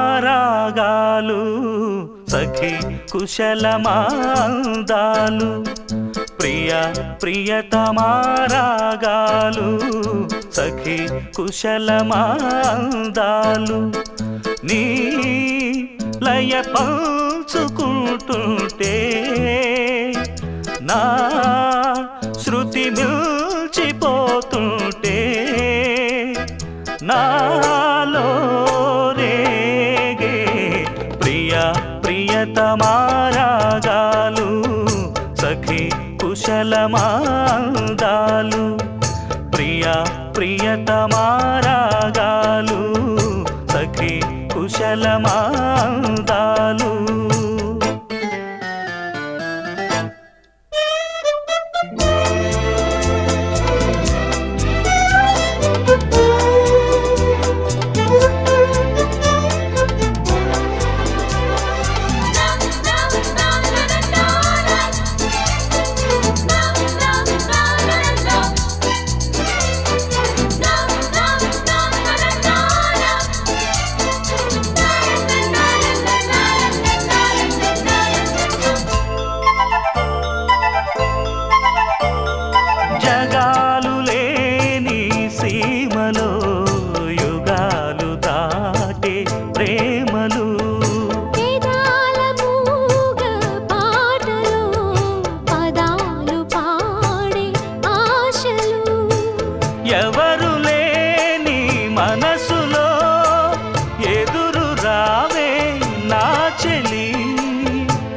ప్రియతమారాగాలు సఖి కుశలమాందాలు ప్రియతమారాగాలు సఖి కుశలమాందాలు నీ లయ పంచుకుంటుంటే నా శృతి మిల్చిపోతుంటే నాలో రేగే ప్రియతమారాగాలు సఖి కుశలమాందాలు ప్రియతమారాగాలు సఖి కుశలమాందాలు ఎవరు లేని మనసులో ఎదురు రావే నా చెలి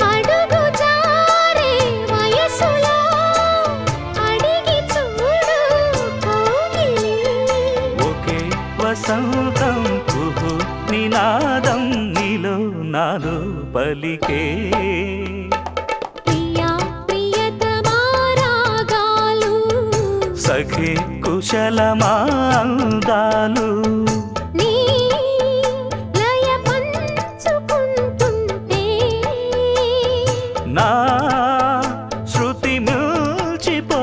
అడుగు జారే వయసులో అడిగి చూడు కోగిలి ఒకే వసంతం కుహు నినాదం నీలో నాలో పలికే సఖి కుశలమాందాలు నీ లయ పంచుకుంటుంటే నా శృతి మిల్చిపోతుంటే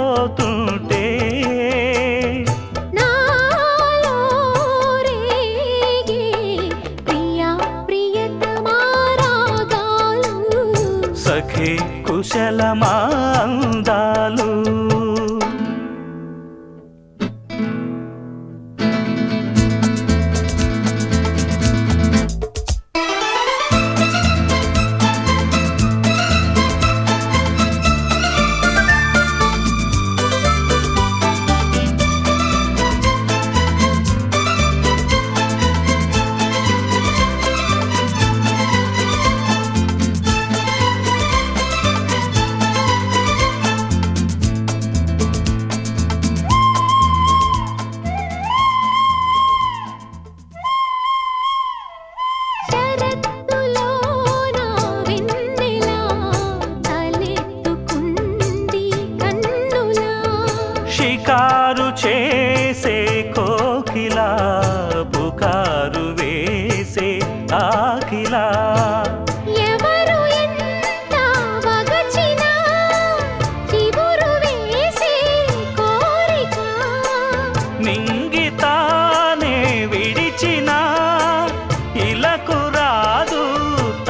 నాలో రేగే ప్రియతమారాగాలు సఖి కుశలమాందాలు షికారు చేసే కోకిలా పుకారు వేసే ఆకిలా ఎవరు ఎంత వగచినా చిగురు వేసే కోరిక నింగితానే విడిచినా ఇలకు రాదు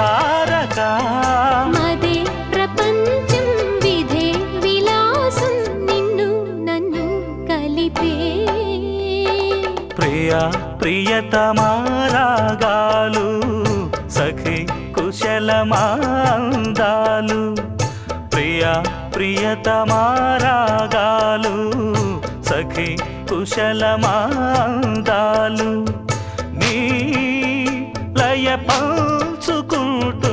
తారక మదే ప్రపంచం విధే విలాసం నిన్ను నన్ను కలిపే ప్రియతమారాగాలు సఖి కుశలమాందాలు ప్రియతమారాగాలు సఖి కుశలమాందాలు నీ లయ పంచుకుంటు